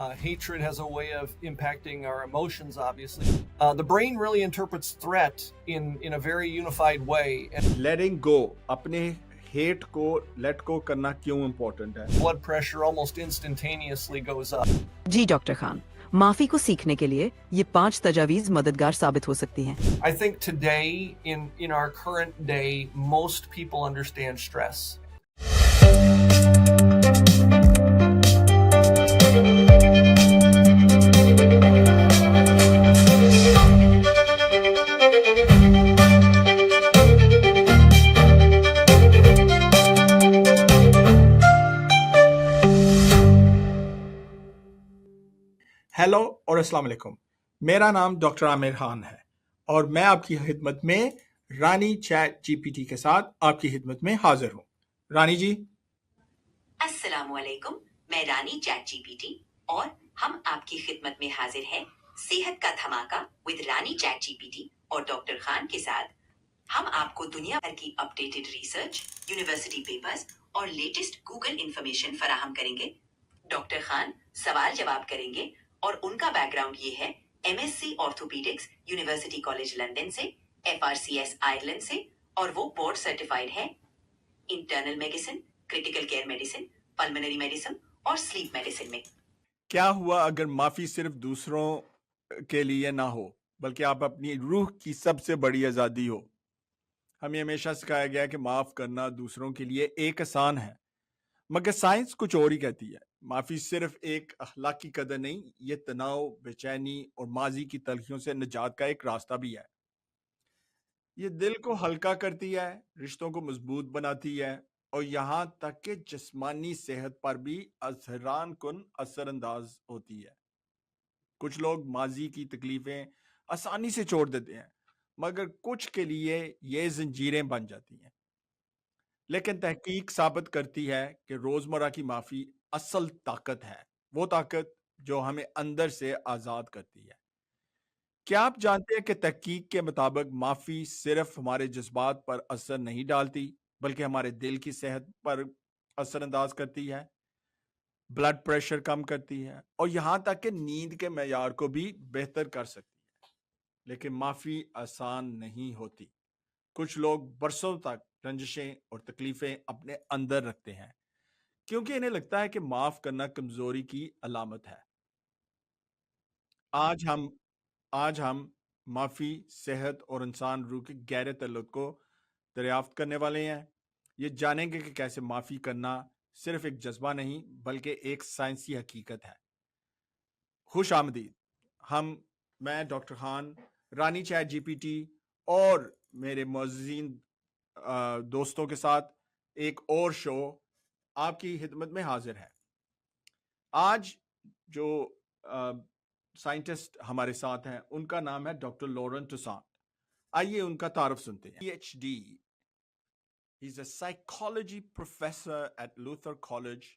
Hatred has a way of impacting our emotions, obviously. The brain really interprets threat in a very unified way. And letting go, अपने hate को let go करना क्यों important है? blood pressure almost instantaneously goes up. जी doctor Khan, माफी को सीखने के लिए ये 5 तजावीज मददगार साबित हो सकती हैं। I think today, in our current day, most people understand stress. Hello और अस्सलाम वालेकुम। मेरा नाम डॉक्टर आमिर खान है और मैं आपकी खिदमत में रानी चैट जीपीटी के साथ आपकी खिदमत में हाजिर हूँ। रानी जी। अस्सलाम वालेकुम, मैं रानी चैट जीपीटी और हम आपकी खिदमत में हाजिर हैं सेहत का धमाका विद रानी चैट जीपीटी और डॉक्टर खान के साथ। हम आपको दुनिया भर की अपडेटेड रिसर्च, यूनिवर्सिटी पेपर्स और लेटेस्ट गूगल इंफॉर्मेशन फराहम करेंगे। डॉक्टर खान सवाल जवाब करेंगे और उनका बैकग्राउंड ये है MSc orthopaedics university college London से, एफआरसीएस आयरलैंड से, और वो बोर्ड सर्टिफाइड है internal medicine, critical care medicine, pulmonary medicine और स्लीप मेडिसिन में। क्या हुआ अगर माफी सिर्फ दूसरों के लिए ना हो बल्कि आप अपनी रूह की सबसे बड़ी आजादी हो? हमें हमेशा सिखाया गया कि माफ करना दूसरों के लिए एक आसान है, मगर साइंस कुछ और ही कहती है। माफी सिर्फ एक अखलाकी कदर नहीं, ये तनाव, बेचैनी और माजी की तलखियों से निजात का एक रास्ता भी है। ये दिल को हल्का करती है, रिश्तों को मजबूत बनाती है और यहाँ तक कि जिस्मानी सेहत पर भी हैरान कुन असरअंदाज होती है। कुछ लोग माजी की तकलीफें आसानी से छोड़ देते हैं, मगर कुछ के लिए ये जंजीरें बन जाती हैं। लेकिन तहकीक साबित करती है कि रोजमर्रा की माफी असल ताकत है, वो ताकत जो हमें अंदर से आजाद करती है। क्या आप जानते हैं कि तहकीक के मुताबिक माफी सिर्फ हमारे जज्बात पर असर नहीं डालती बल्कि हमारे दिल की सेहत पर असरअंदाज करती है, ब्लड प्रेशर कम करती है और यहां तक कि नींद के मेयार को भी बेहतर कर सकती है। लेकिन माफी आसान नहीं होती। कुछ लोग बरसों तक रंजिशें और तकलीफें अपने अंदर रखते हैं क्योंकि इन्हें लगता है कि माफ करना कमजोरी की अलामत है। आज हम माफी, सेहत और इंसान रूह के गहरे तल्लुक को दरियाफ्त करने वाले हैं। ये जानेंगे कि कैसे माफी करना सिर्फ एक जज्बा नहीं बल्कि एक साइंसी हकीकत है। खुश आमदीद। मैं डॉक्टर खान, रानी चैट जीपीटी और मेरे मुअज़्ज़िज़ीन दोस्तों के साथ एक और शो आपकी खिदमत में हाजिर है। आज जो साइंटिस्ट हमारे साथ हैं उनका नाम है डॉक्टर लोरेन। आइए उनका तारुफ सुनते हैं। PhD, he's a psychology professor at Luther College,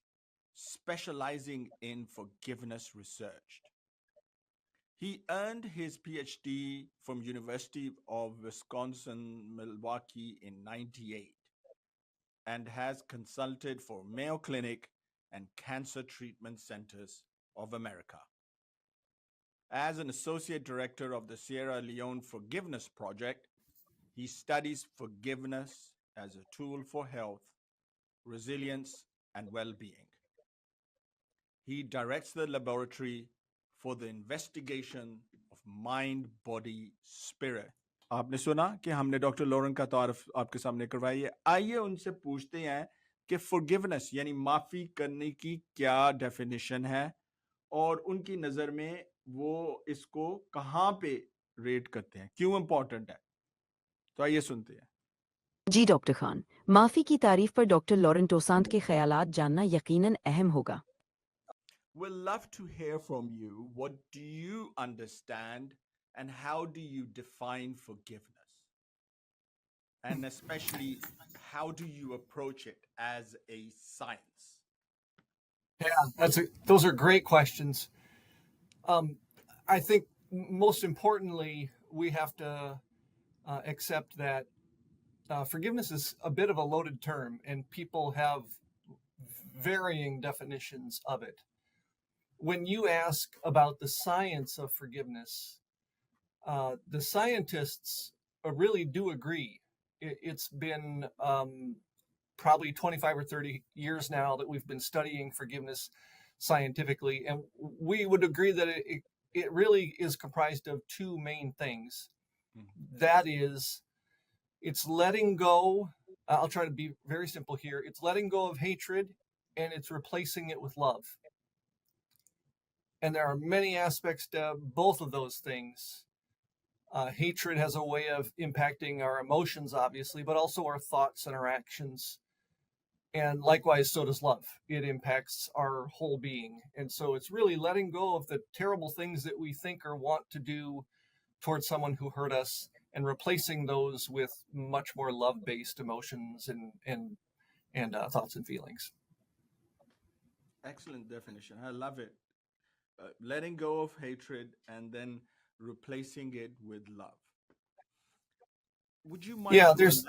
specializing in forgiveness research. He earned his PhD from University of Wisconsin-Milwaukee in '98 and has consulted for Mayo Clinic and Cancer Treatment Centers of America. As an associate director of the Sierra Leone Forgiveness Project, he studies forgiveness as a tool for health, resilience, and well-being. He directs the laboratory for the investigation of mind, body, spirit. आपने सुना कि हमने doctor लोरेन का तारुफ आपके सामने करवाई है। आइए उनसे पूछते हैं कि फॉरगिवनेस यानी माफी करने की क्या डेफिनेशन है और उनकी नजर में वो इसको कहाँ पे रेट करते हैं, क्यों इंपॉर्टेंट है। तो आइए सुनते हैं। जी डॉक्टर खान, माफी की तारीफ पर डॉक्टर लॉरेन टोसांट के ख्यालात जानना यकीनन अहम होगा। We'll love to hear from you. What do you understand and how do you define forgiveness? And especially, how do you approach it as a science? Yeah, those are great questions. I think most importantly, we have to accept that forgiveness is a bit of a loaded term, and people have varying definitions of it. when you ask about the science of forgiveness, the scientists really do agree. It's been probably 25 or 30 years now that we've been studying forgiveness scientifically, and we would agree that it really is comprised of two main things. That is, it's letting go. I'll try to be very simple here. It's letting go of hatred and it's replacing it with love. And there are many aspects to both of those things. Hatred has a way of impacting our emotions, obviously, but also our thoughts and our actions. And likewise, so does love. It impacts our whole being. And so it's really letting go of the terrible things that we think or want to do towards someone who hurt us and replacing those with much more love-based emotions and thoughts and feelings. Excellent definition. I love it. Letting go of hatred and then replacing it with love. Would you mind? Yeah, there's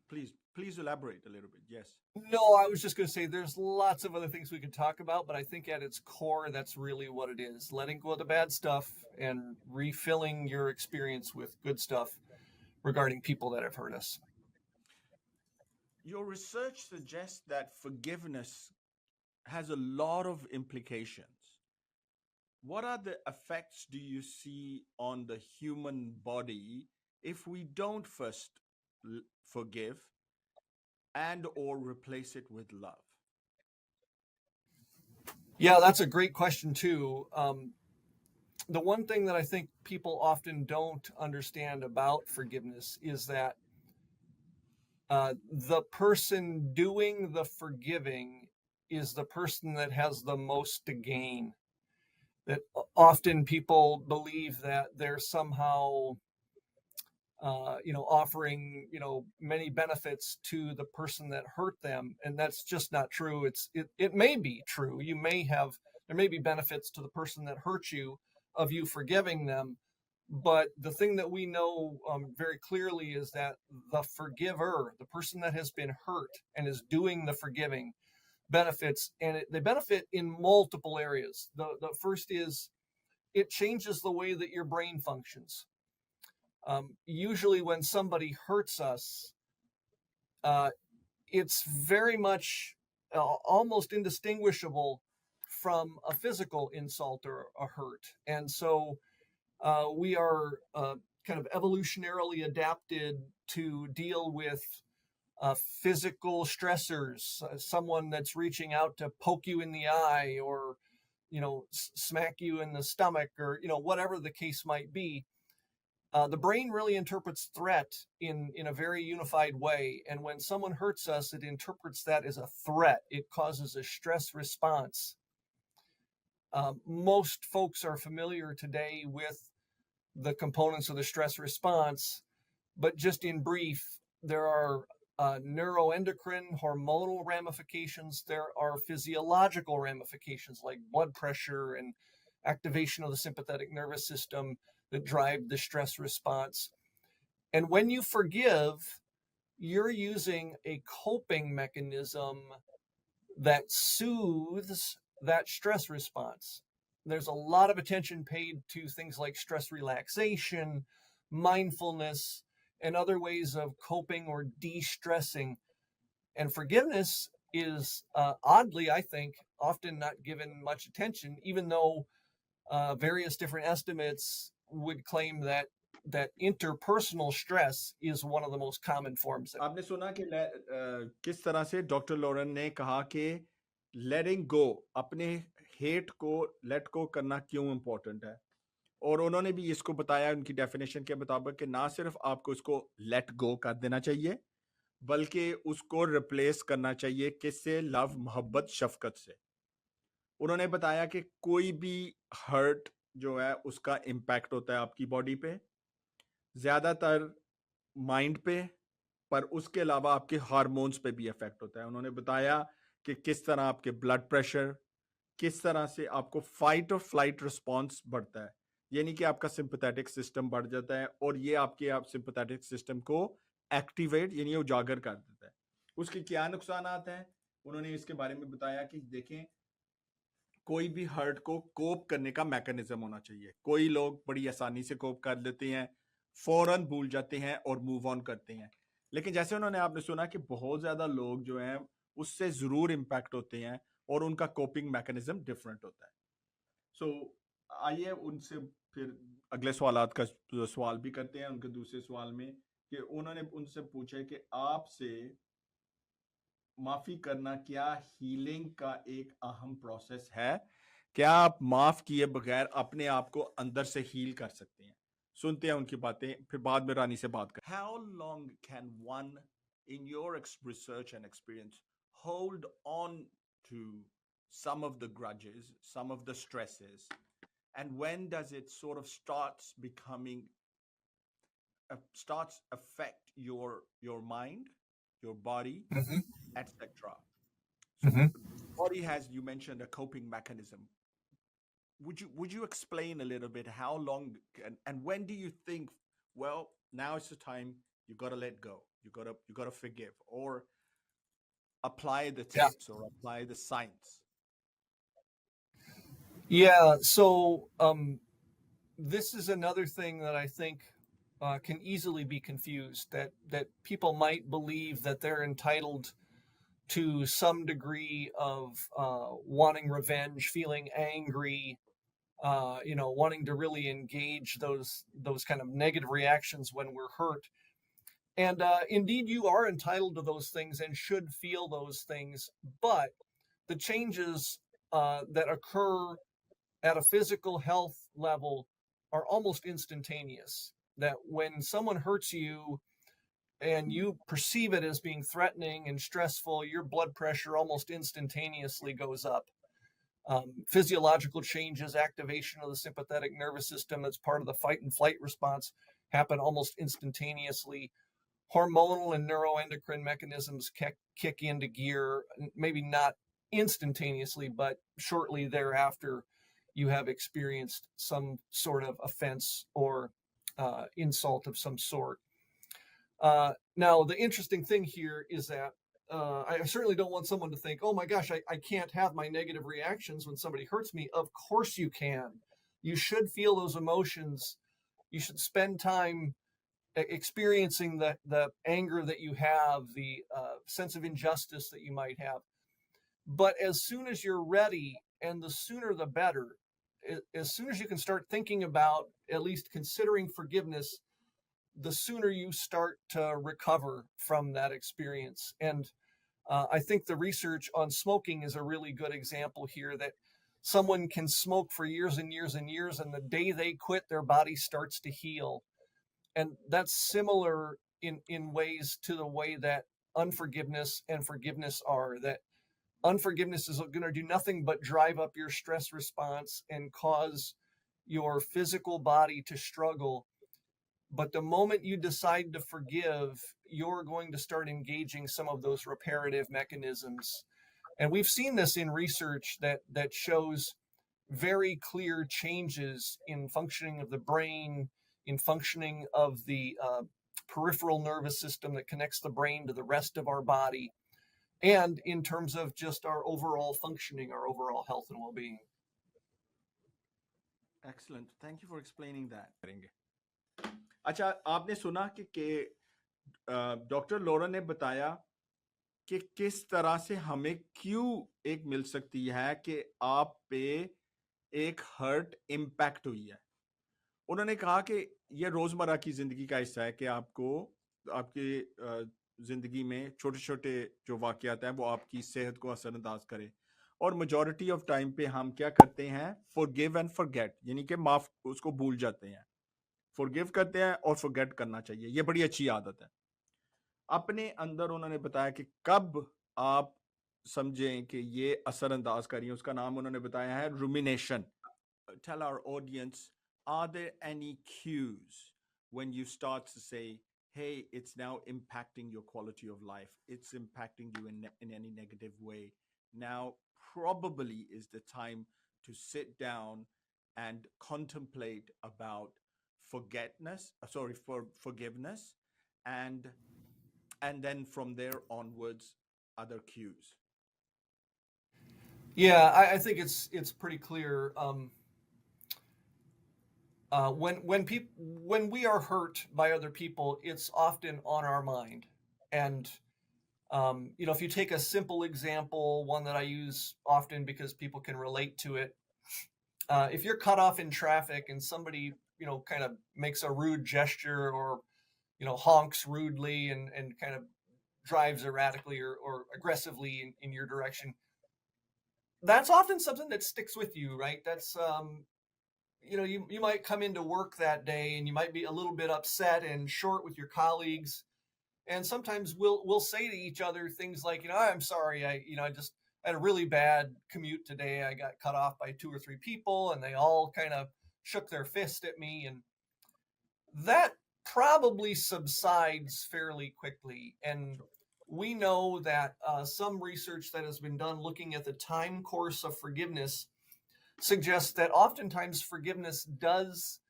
please elaborate a little bit. Yes. No, I was just going to say there's lots of other things we could talk about, but I think at its core, that's really what it is. Letting go of the bad stuff and refilling your experience with good stuff regarding people that have hurt us. Your research suggests that forgiveness has a lot of implications. What are the effects do you see on the human body if we don't first forgive and or replace it with love? Yeah, that's a great question too. The one thing that I think people often don't understand about forgiveness is that the person doing the forgiving is the person that has the most to gain. That often people believe that they're somehow offering many benefits to the person that hurt them, and that's just not true. It may be true. There may be benefits to the person that hurt you of you forgiving them, but the thing that we know very clearly is that the forgiver, the person that has been hurt and is doing the forgiving, benefits, and they benefit in multiple areas. The first is it changes the way that your brain functions. Usually when somebody hurts us, it's very much almost indistinguishable from a physical insult or a hurt. And so we are kind of evolutionarily adapted to deal with physical stressors, someone that's reaching out to poke you in the eye or, smack you in the stomach or, whatever the case might be. The brain really interprets threat in a very unified way. And when someone hurts us, it interprets that as a threat. It causes a stress response. Most folks are familiar today with the components of the stress response, but just in brief, there are neuroendocrine, hormonal ramifications. There are physiological ramifications like blood pressure and activation of the sympathetic nervous system that drive the stress response. And when you forgive, you're using a coping mechanism that soothes that stress response. There's a lot of attention paid to things like stress relaxation, mindfulness, and other ways of coping or de-stressing. And forgiveness is oddly, I think, often not given much attention, even though various different estimates would claim that interpersonal stress is one of the most common forms. आपने सुना कि किस तरह से doctor लोरेन ने कहा कि letting go, अपने हेट को लेट गो करना क्यों इम्पोर्टेंट है, और उन्होंने भी इसको बताया उनकी डेफिनेशन के मुताबिक कि ना सिर्फ आपको इसको लेट गो कर देना चाहिए बल्कि उसको रिप्लेस करना चाहिए किससे? लव, मोहब्बत, शफकत से। उन्होंने बताया कि कोई भी हर्ट जो है उसका इम्पैक्ट होता है आपकी बॉडी पे, ज्यादातर माइंड पे, पर उसके अलावा आपके हार्मोन्स पे भी इफेक्ट होता है। उन्होंने बताया कि किस तरह आपके ब्लड प्रेशर, किस तरह से आपको फाइट और फ्लाइट रिस्पॉन्स बढ़ता है, यानी कि आपका सिंपैथेटिक सिस्टम बढ़ जाता है और ये आपके सिंपैथेटिक सिस्टम को एक्टिवेट यानी उजागर कर देता है। उसके क्या नुकसान हैं? उन्होंने इसके बारे में बताया कि देखें, कोई भी हर्ट को कोप करने का मैकेनिज्म होना चाहिए। कोई लोग बड़ी आसानी से कोप कर लेते हैं, फौरन भूल जाते हैं और मूव ऑन करते हैं। लेकिन जैसे उन्होंने आपने सुना कि बहुत ज्यादा लोग जो हैं उससे जरूर इम्पैक्ट होते हैं और उनका कोपिंग मैकेनिज्म डिफरेंट होता है। सो आइए उनसे फिर अगले सवालात का सवाल भी करते हैं। उनके दूसरे सवाल में कि उन्होंने उनसे पूछा कि आपसे माफी करना क्या हीलिंग का एक अहम प्रोसेस है? क्या आप माफ किए बगैर अपने आप को अंदर से हील कर सकते हैं? सुनते हैं उनकी बातें, फिर बाद में रानी से बात कर। How long can one in your research and experience hold on to some of the grudges, some of the stresses, and when does it sort of starts affect your mind, your body, Mm-hmm. etc. So Mm-hmm. body has, you mentioned, a coping mechanism. Would you explain a little bit how long and when do you think, well, now is the time you got to let go, you got to forgive or apply the Yeah. tips or apply the science? Yeah. So this is another thing that I think can easily be confused. That people might believe that they're entitled to some degree of wanting revenge, feeling angry, wanting to really engage those kind of negative reactions when we're hurt. And indeed, you are entitled to those things and should feel those things. But the changes that occur at a physical health level are almost instantaneous. That when someone hurts you and you perceive it as being threatening and stressful, your blood pressure almost instantaneously goes up. Physiological changes, activation of the sympathetic nervous system that's part of the fight and flight response happen almost instantaneously. Hormonal and neuroendocrine mechanisms kick into gear, maybe not instantaneously, but shortly thereafter, you have experienced some sort of offense or insult of some sort. Now, the interesting thing here is that I certainly don't want someone to think, oh my gosh, I can't have my negative reactions when somebody hurts me. Of course you can. You should feel those emotions. You should spend time experiencing the anger that you have, the sense of injustice that you might have. But as soon as you're ready, and the sooner the better, as soon as you can start thinking about at least considering forgiveness, the sooner you start to recover from that experience. And I think the research on smoking is a really good example here, that someone can smoke for years and years and years, and the day they quit, their body starts to heal. And that's similar in ways to the way that unforgiveness and forgiveness are. That unforgiveness is going to do nothing but drive up your stress response and cause your physical body to struggle. But the moment you decide to forgive, you're going to start engaging some of those reparative mechanisms. And we've seen this in research that shows very clear changes in functioning of the brain, in functioning of the peripheral nervous system that connects the brain to the rest of our body, and in terms of just our overall functioning, our overall health and well-being. Excellent, thank you for explaining that. अच्छा, आपने सुना कि doctor लोरेन ने बताया कि किस तरह से हमें क्यों एक मिल सकती है कि आप पे एक हर्ट इम्पैक्ट हुई है। उन्होंने कहा कि ये रोजमर्रा की जिंदगी का हिस्सा है कि आपको आपकी जिंदगी में छोटे छोटे जो वाकयात हैं वो आपकी सेहत को असरअंदाज करे, और मेजॉरिटी ऑफ टाइम पे हम क्या करते हैं, फॉरगिव एंड फॉरगेट, यानी कि माफ उसको भूल जाते हैं। फॉरगिव करते हैं और फॉरगेट करना चाहिए, ये बड़ी अच्छी आदत है। अपने अंदर उन्होंने बताया कि कब आप समझें कि ये असरअंदाज करिए, उसका नाम उन्होंने बताया है rumination. Tell our audience, are there any cues when you start to say, hey, it's now impacting your quality of life, it's impacting you in any negative way, now probably is the time to sit down and contemplate about forgiveness, and then from there onwards other cues? Yeah, I think it's pretty clear. When we are hurt by other people, it's often on our mind. And if you take a simple example, one that I use often because people can relate to it, if you're cut off in traffic and somebody kind of makes a rude gesture or honks rudely and kind of drives erratically or aggressively in your direction, that's often something that sticks with you, right? That's you might come into work that day and you might be a little bit upset and short with your colleagues, and sometimes we'll say to each other things like, I'm sorry, I just had a really bad commute today. I got cut off by 2 or 3 people and they all kind of shook their fist at me, and that probably subsides fairly quickly. And we know that some research that has been done looking at the time course of forgiveness suggests that oftentimes forgiveness does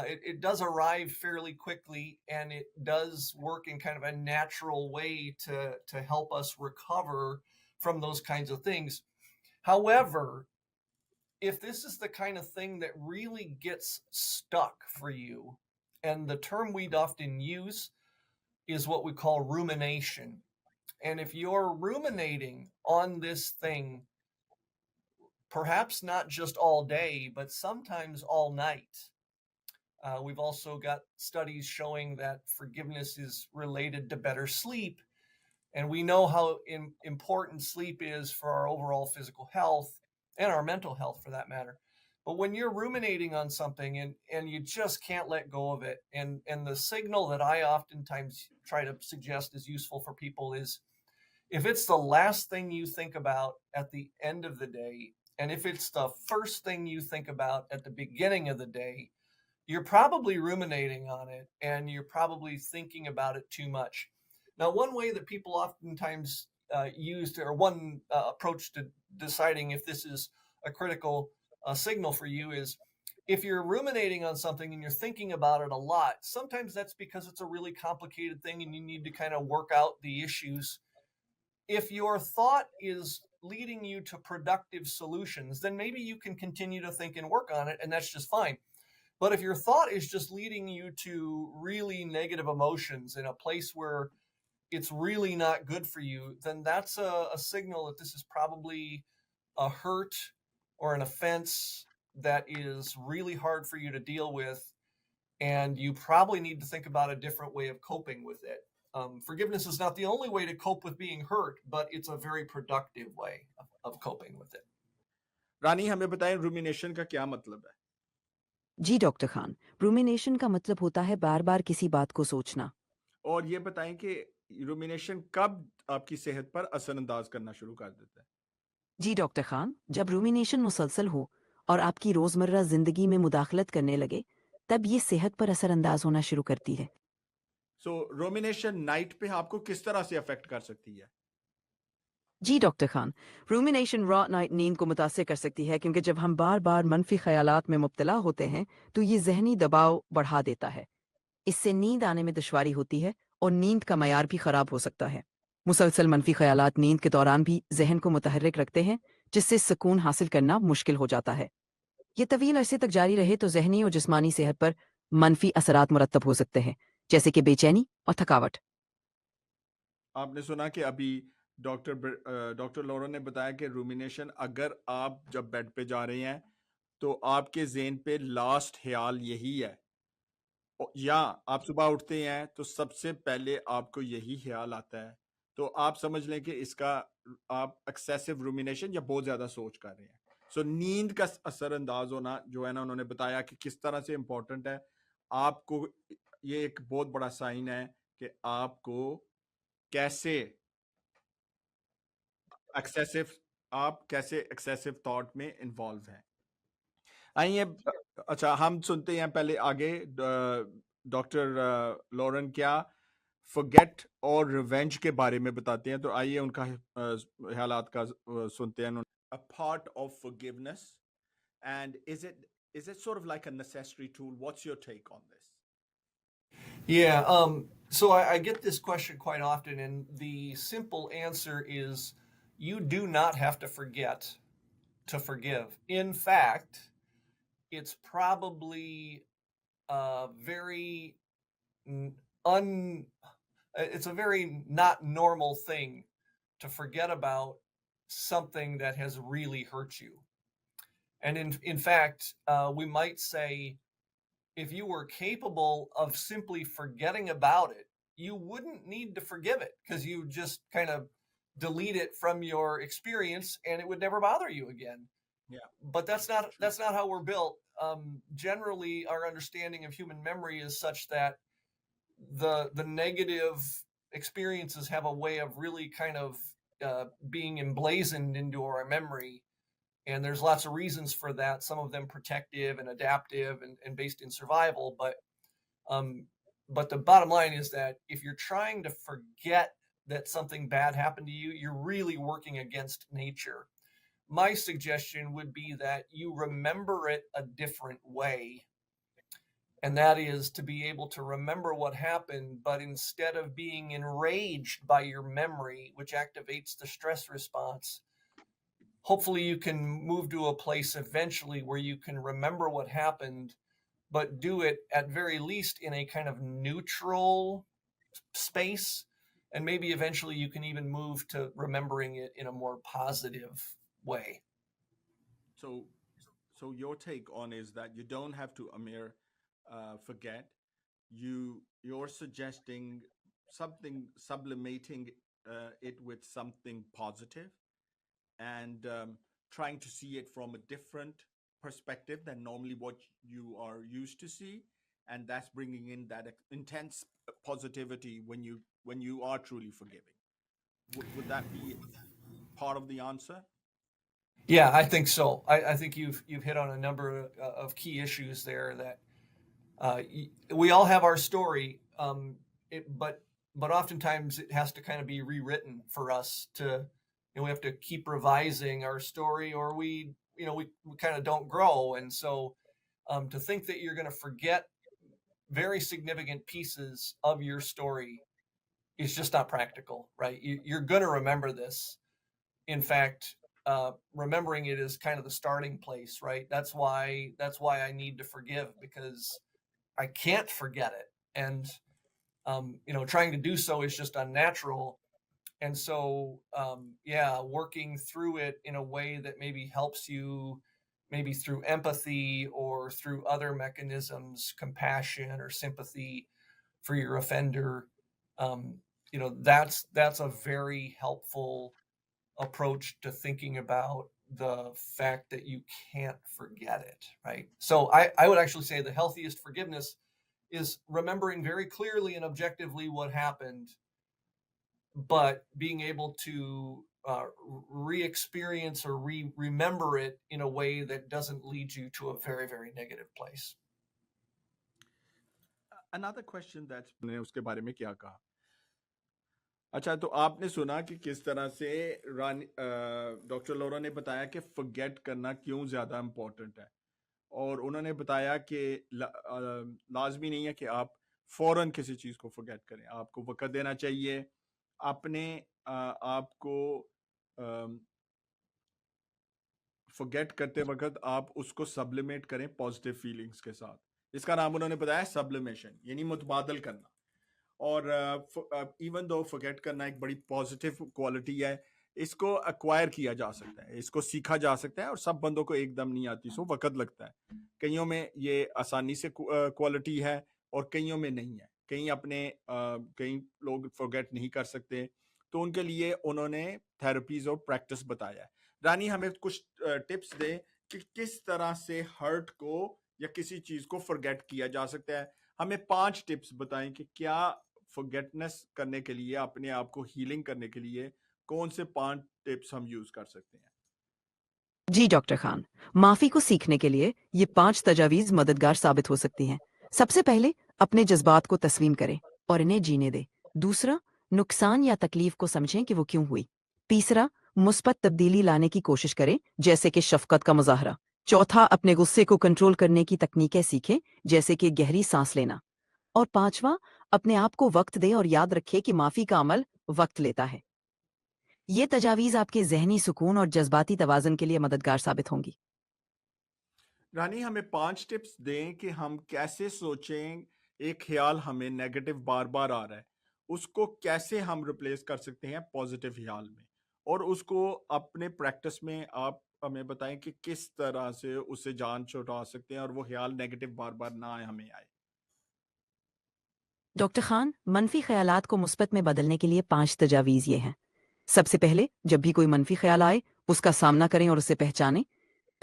it does arrive fairly quickly, and it does work in kind of a natural way to help us recover from those kinds of things. However, if this is the kind of thing that really gets stuck for you, and the term we'd often use is what we call rumination. And if you're ruminating on this thing, perhaps not just all day, but sometimes all night, we've also got studies showing that forgiveness is related to better sleep. And we know how important sleep is for our overall physical health and our mental health for that matter. But when you're ruminating on something and you just can't let go of it, and the signal that I oftentimes try to suggest is useful for people is, if it's the last thing you think about at the end of the day, and if it's the first thing you think about at the beginning of the day, you're probably ruminating on it and you're probably thinking about it too much. Now, one way that people oftentimes use, or one approach to deciding if this is a critical signal for you, is if you're ruminating on something and you're thinking about it a lot, sometimes that's because it's a really complicated thing and you need to kind of work out the issues. If your thought is leading you to productive solutions, then maybe you can continue to think and work on it, and that's just fine. But if your thought is just leading you to really negative emotions in a place where it's really not good for you, then that's a signal that this is probably a hurt or an offense that is really hard for you to deal with. And you probably need to think about a different way of coping with it. Forgiveness is not the only way to cope with being hurt, but it's a very productive way of coping with it. रानी, हमें बताएं rumination का क्या मतलब है? जी doctor Khan, rumination का मतलब होता है बार बार किसी बात को सोचना। और ये बताएं कि rumination कब आपकी सेहत पर असरअंदाज करना शुरू कर देता है? जी डॉक्टर खान, जब रूमिनेशन मुसलसल हो और आपकी रोजमर्रा जिंदगी में मुदाखलत करने लगे, तब ये सेहत पर असरअंदाज होना शुरू करती है। So rumination night पे आपको किस तरह से अफेक्ट कर सकती है? जी डॉक्टर खान, रूमिनेशन रात नाइट नींद को मुतासिर कर सकती है, क्योंकि जब हम बार बार मनफी ख्यालात में मुब्तला होते हैं तो ये जहनी दबाव बढ़ा देता है। इससे नींद आने में दुश्वारी होती है और नींद का मयार भी खराब हो सकता है। मुसलसल मनफी ख्यालात नींद के दौरान भी जहन को मुतहर्रिक रखते हैं, जिससे सुकून हासिल करना मुश्किल हो जाता है। ये तवील अरसे तक जारी रहे तो जहनी और जिस्मानी सेहत पर मनफी असरात मुरतब हो सकते हैं, जैसे कि बेचैनी और थकावट। आपने सुना कि अभी डॉक्टर लोरेन ने बताया कि रूमिनेशन, अगर आप जब बेड पे जा रहे हैं तो आपके ज़हन पे लास्ट ख्याल यही है, या आप सुबह उठते हैं तो सबसे पहले आपको यही ख्याल आता है, तो आप समझ लें कि इसका आप एक्सेसिव रूमिनेशन या बहुत ज़्यादा सोच कर रहे हैं। सो नींद का असरअंदाज होना जो है ना, उन्होंने बताया कि किस तरह से इम्पोर्टेंट है। आपको ये एक बहुत बड़ा साइन है कि आपको कैसे एक्सेसिव थॉट में इन्वॉल्व हैं। आइए, अच्छा, हम सुनते हैं पहले आगे डॉक्टर लोरेन क्या फॉरगेट और रिवेंज के बारे में बताते हैं, तो आइए उनका ख्यालात का सुनते हैं। A part of forgiveness, and is it sort of like a necessary tool? What's your take on this? Yeah, so I get this question quite often, and the simple answer is you do not have to forget. to forgive. In fact, it's probably a very it's a very not normal thing to forget about something that has really hurt you. And in fact, we might say, if you were capable of simply forgetting about it, you wouldn't need to forgive it, because you just kind of delete it from your experience and it would never bother you again. Yeah. But that's not how we're built. Generally, our understanding of human memory is such that the negative experiences have a way of really kind of being emblazoned into our memory. And there's lots of reasons for that, some of them protective and adaptive and based in survival. But the bottom line is that if you're trying to forget that something bad happened to you, you're really working against nature. My suggestion would be that you remember it a different way. And that is to be able to remember what happened, but instead of being enraged by your memory, which activates the stress response, hopefully you can move to a place eventually where you can remember what happened, but do it at very least in a kind of neutral space. And maybe eventually you can even move to remembering it in a more positive way. So your take on is that you don't have to, Amir, forget. You're suggesting something, sublimating it with something positive, and trying to see it from a different perspective than normally what you are used to see, and that's bringing in that intense positivity when you are truly forgiving. Would that be part of the answer? Yeah, I think so. I think you've hit on a number of key issues there. That we all have our story, but oftentimes it has to kind of be rewritten for us to. We have to keep revising our story, or we kind of don't grow. And so to think that you're going to forget very significant pieces of your story is just not practical, right? You're going to remember this. In fact, remembering it is kind of the starting place, right? That's why I need to forgive, because I can't forget it. And, trying to do so is just unnatural. And so, working through it in a way that maybe helps you, maybe through empathy or through other mechanisms, compassion or sympathy for your offender, that's a very helpful approach to thinking about the fact that you can't forget it, right? So I would actually say the healthiest forgiveness is remembering very clearly and objectively what happened, but being able to re-experience or remember it in a way that doesn't lead you to a very, very negative place. Another question that's उसके बारे में क्या कहा? अच्छा, तो आपने सुना कि किस तरह से डॉक्टर लोरा ने बताया कि फॉरगेट करना क्यों ज़्यादा इम्पोर्टेंट है, और उन्होंने बताया कि लाजमी नहीं है कि आप फ़ौरन किसी चीज़ को फॉरगेट करें, आपको वक्त देना चाहिए, अपने आपको फॉरगेट करते वक्त आप उसको सब्लिमेट करें पॉजिटिव फीलिंग्स के साथ। इसका नाम उन्होंने बताया सब्लिमेशन, यानी मुतबादल करना। और इवन दो फॉरगेट करना एक बड़ी पॉजिटिव क्वालिटी है, इसको एक्वायर किया जा सकता है, इसको सीखा जा सकता है, और सब बंदों को एकदम नहीं आती, सो वक्त लगता है। कईयों में ये आसानी से क्वालिटी है और कईयों में नहीं है। कई लोग फॉरगेट नहीं कर सकते, तो उनके लिए उन्होंने थेरेपीज और प्रैक्टिस बताया है। रानी, हमें कुछ टिप्स दे कि किस तरह से हर्ट को या किसी चीज को फॉरगेट किया जा सकता है। हमें 5 टिप्स बताएं कि क्या फॉरगेटनेस करने के लिए, अपने आप को हीलिंग करने के लिए कौन से 5 टिप्स हम यूज कर सकते हैं। जी डॉक्टर खान, माफी को सीखने के लिए ये 5 तजावीज मददगार साबित हो सकती हैं। सबसे पहले अपने जज्बात को तस्लीम करें और इन्हें जीने दें। दूसरा, नुकसान या तकलीफ को समझें कि वो क्यों हुई। तीसरा, मुस्बत तब्दीली लाने की कोशिश करें, जैसे कि शफकत का मुजाहरा। चौथा, अपने गुस्से को कंट्रोल करने की तकनीकें सीखें, जैसे कि गहरी सांस लेना। और 5वां, अपने आप को वक्त दें और याद रखें कि माफी का अमल वक्त लेता है। ये तजावीज़ आपके ज़हनी सुकून और जज्बाती तवाज़ुन के लिए मददगार साबित होंगी। रानी, हमें 5 टिप्स दें कि हम कैसे सोचें, एक ख्याल हमें नेगेटिव बार-बार आ रहा है, उसको कैसे हम रिप्लेस कर सकते हैं पॉजिटिव ख्याल में? और उसको अपने प्रैक्टिस में आप हमें बताएँ कि किस तरह से उससे जान छुड़ा सकते हैं और वो ख्याल नेगेटिव बार-बार ना हमें आए? डॉक्टर खान, मनफी ख्यालात को मुस्बत में बदलने के लिए 5 तजावीज़ ये हैं। सबसे पहले, जब भी कोई मनफी ख्याल आए, उसका सामना करें और उसे पहचानें।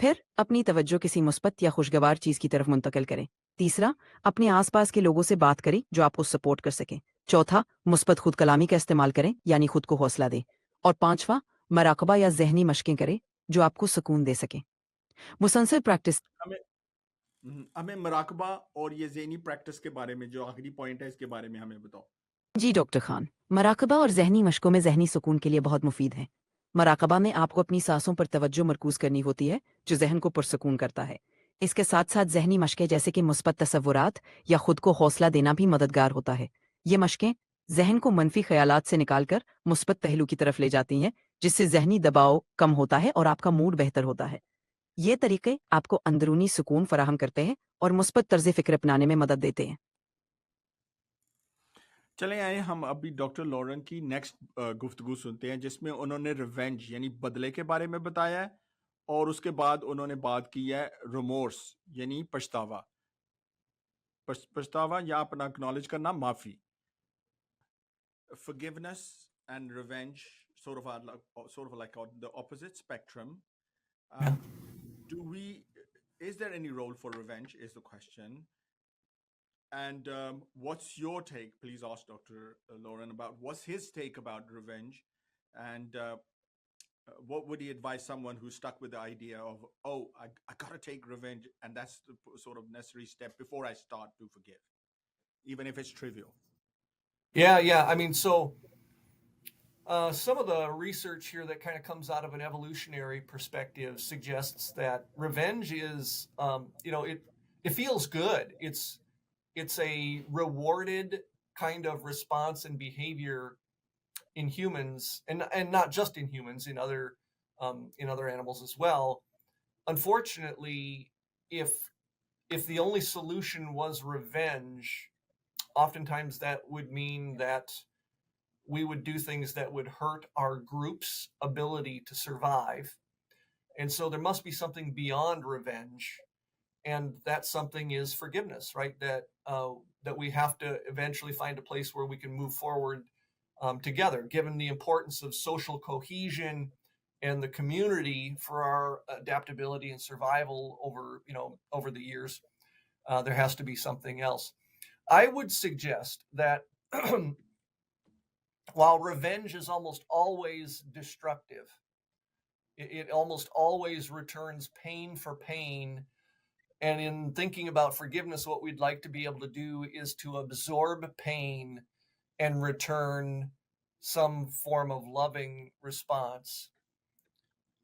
फिर अपनी तवज्जो किसी मुस्बत या खुशगवार चीज़ की तरफ मुंतकिल करें। तीसरा, अपने आसपास के लोगों से बात करें जो आपको सपोर्ट कर सकें। चौथा, मुस्बत खुद कलामी का इस्तेमाल करें, यानी खुद को हौसला दें। और पांचवा, मराकबा या जहनी मशकें करें जो आपको सुकून दे सकें। मुसलसल प्रैक्टिस। हमें हमें मुराकबा और ये ज़हनी प्रैक्टिस के बारे में जो आखिरी पॉइंट है, इसके बारे में हमें बताओ। जी डॉक्टर खान, मराकबा और जहनी मशकों में जहनी सुकून के लिए बहुत मुफीद है। मराकबा में आपको अपनी सांसों पर तवज्जो मरकूज करनी होती है, जो जहन को पुरसकून करता है। इसके साथ साथ जहनी मशकें जैसे कि मुस्बत तसव्वुरात या खुद को हौसला देना भी मददगार होता है। ये मशकें जहन को मनफी ख्यालात से निकालकर मुस्बत पहलू की तरफ ले जाती हैं, जिससे जहनी दबाव कम होता है और आपका मूड बेहतर होता है। ये तरीके आपको अंदरूनी सुकून फराहम करते हैं और मुस्बत तर्ज फिक्र अपनाने में मदद देते हैं। चलें आए हम अभी डॉक्टर लॉरेन की नेक्स्ट गुफ्तगू सुनते हैं, जिसमें उन्होंने रिवेंज यानी बदले के बारे में बताया है और उसके बाद उन्होंने बात की है रिमोर्स यानी पछतावा। पछतावा या अपना एक्नॉलेज करना, माफी। Forgiveness and revenge sort of like on the opposite spectrum. Yeah. Um, do we? Is there any role for revenge? Is the question. And what's your take? Please ask Dr. Loren about what's his take about revenge, and what would he advise someone who's stuck with the idea of, oh, I gotta take revenge, and that's the sort of necessary step before I start to forgive, even if it's trivial. Yeah. I mean, so some of the research here that kind of comes out of an evolutionary perspective suggests that revenge is, it feels good. It's a rewarded kind of response and behavior in humans, and not just in humans, in other animals as well. Unfortunately, if if the only solution was revenge, oftentimes that would mean that we would do things that would hurt our group's ability to survive. And so there must be something beyond revenge, and that something is forgiveness, right? That we have to eventually find a place where we can move forward together, given the importance of social cohesion and the community for our adaptability and survival over the years. There has to be something else. I would suggest that while revenge is almost always destructive, it almost always returns pain for pain. And in thinking about forgiveness, what we'd like to be able to do is to absorb pain and return some form of loving response.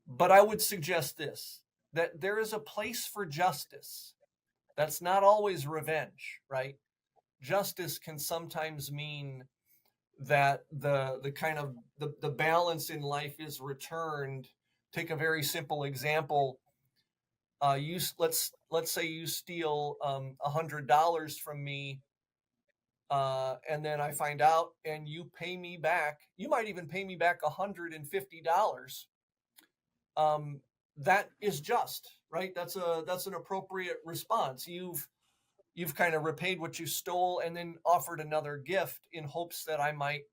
But I would suggest this, that there is a place for justice. That's not always revenge, right? Justice can sometimes mean that the kind of the balance in life is returned. Take a very simple example. Let's say you steal $100 from me, and then I find out and you pay me back. You might even pay me back $150. That is just, right. That's an appropriate response. You've kind of repaid what you stole and then offered another gift in hopes that I might,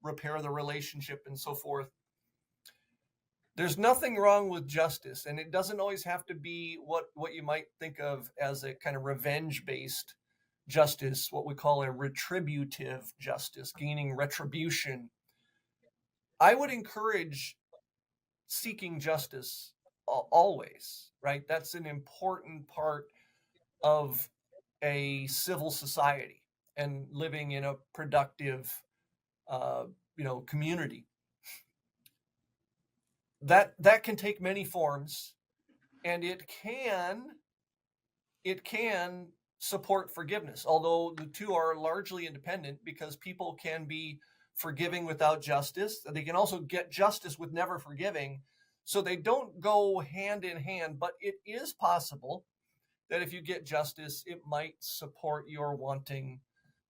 repair the relationship and so forth. There's nothing wrong with justice, and it doesn't always have to be what you might think of as a kind of revenge-based justice, what we call a retributive justice, gaining retribution. I would encourage seeking justice always, right? That's an important part of a civil society and living in a productive, community. That can take many forms, and it can support forgiveness, although the two are largely independent, because people can be forgiving without justice. They can also get justice with never forgiving. So they don't go hand in hand, but it is possible that if you get justice, it might support your wanting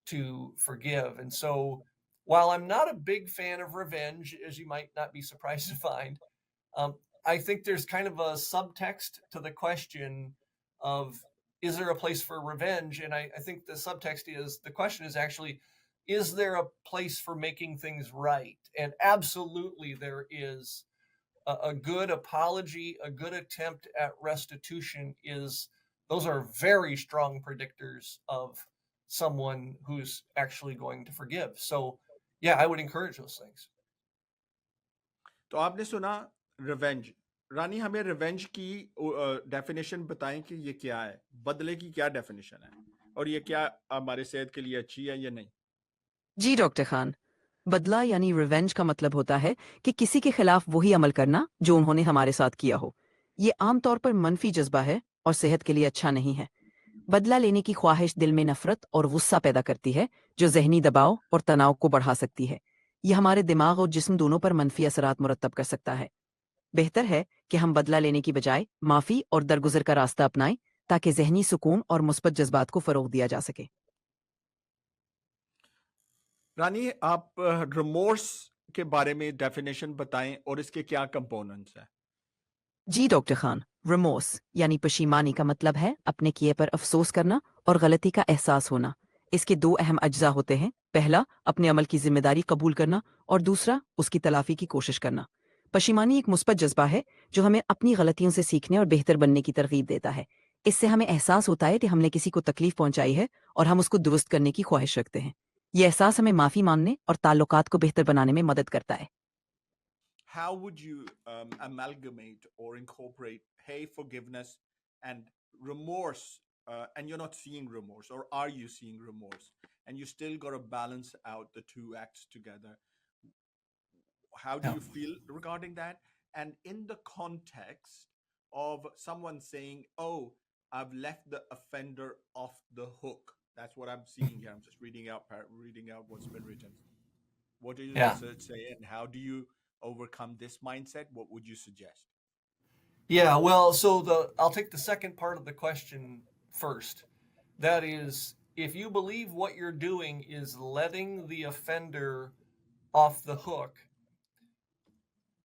to forgive. And so while I'm not a big fan of revenge, as you might not be surprised to find, I think there's kind of a subtext to the question of, is there a place for revenge? And I think the subtext is, the question is actually, is there a place for making things right? And absolutely there is. A good apology, a good attempt at restitution those are very strong predictors of someone who's actually going to forgive. So yeah, I would encourage those things. तो आपने सुना revenge. रानी, हमें revenge की definition बताएं कि ये क्या है, बदले की क्या डेफिनेशन है, और ये क्या हमारे सेहत के लिए अच्छी है या नहीं? जी डॉक्टर खान, बदला यानी रिवेंज का मतलब होता है कि किसी के खिलाफ वही अमल करना जो उन्होंने हमारे साथ किया हो। ये आमतौर पर मनफी जज्बा है और सेहत के लिए अच्छा नहीं है। बदला लेने की ख्वाहिश दिल में नफरत और गुस्सा पैदा करती है, जो जहनी दबाव और तनाव को बढ़ा सकती है। यह हमारे दिमाग और जिस्म दोनों पर मनफी असरात मुरतब कर सकता है। बेहतर है कि हम बदला लेने की बजाय माफी और दरगुजर का रास्ता अपनाएं, ताकि जहनी सुकून और मुस्बत जज्बात को फरोग दिया जा सके। रानी, आप रिमोर्स के बारे में डेफिनेशन बताएं और इसके क्या कंपोनेंट्स हैं? जी डॉक्टर खान, रिमोर्स यानी पशीमानी का मतलब है अपने किए पर अफसोस करना और गलती का एहसास होना। इसके दो अहम अज्जा होते हैं। पहला, अपने अमल की जिम्मेदारी कबूल करना, और दूसरा, उसकी तलाफी की कोशिश करना। पशीमानी एक मुस्बत जज्बा है जो हमें अपनी गलतियों से सीखने और बेहतर बनने की तरगीब देता है। इससे हमें एहसास होता है कि हमने किसी को तकलीफ पहुंचाई है और हम उसको दुरुस्त करने की ख्वाहिश रखते हैं। ये एहसास हमें माफी मांगने और ताल्लुकात को बेहतर बनाने में मदद करता है। How would you amalgamate or incorporate, hey, forgiveness and remorse, and you're not seeing remorse, or are you seeing remorse, and you still got to balance out the two acts together? How do Yeah. you feel regarding that? And in the context of someone saying, oh, I've left the offender off the hook. That's what I'm seeing here. I'm just reading out what's been written. What does your Yeah. research say, and how do you overcome this mindset? What would you suggest? Yeah, well, so I'll take the second part of the question first. That is, if you believe what you're doing is letting the offender off the hook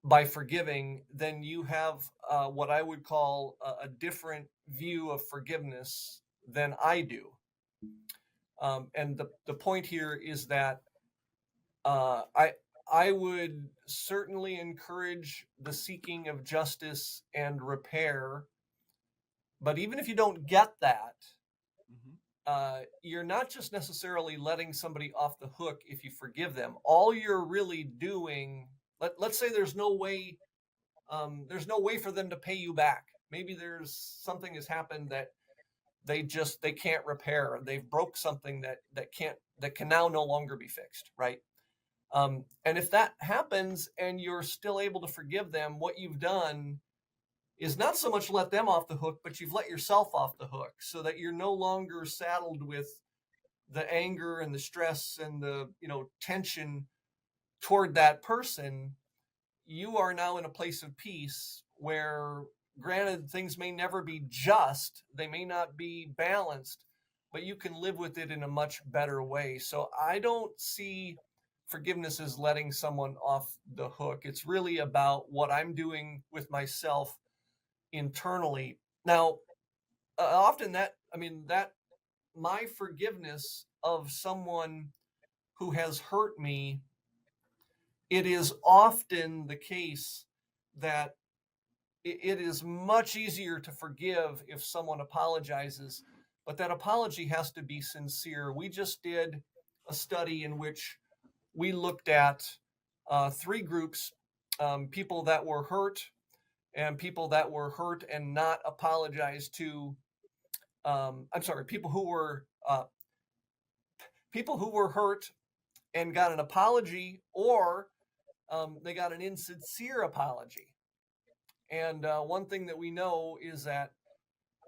by forgiving, then you have what I would call a different view of forgiveness than I do. And the point here is that I would certainly encourage the seeking of justice and repair, but even if you don't get that, you're not just necessarily letting somebody off the hook if you forgive them. All you're really doing, let's say there's no way for them to pay you back. Maybe there's something has happened that they can't repair. They've broke something that can now no longer be fixed, right? And if that happens and you're still able to forgive them, what you've done is not so much let them off the hook, but you've let yourself off the hook, so that you're no longer saddled with the anger and the stress and the tension toward that person. You are now in a place of peace where, granted, things may never be just, they may not be balanced, but you can live with it in a much better way. So I don't see forgiveness as letting someone off the hook. It's really about what I'm doing with myself internally. Now, often that my forgiveness of someone who has hurt me, it is often the case that it is much easier to forgive if someone apologizes, but that apology has to be sincere. We just did a study in which we looked at 3 groups, people that were hurt and people that were hurt and not apologized to. People who were hurt and got an apology, or they got an insincere apology. And one thing that we know is that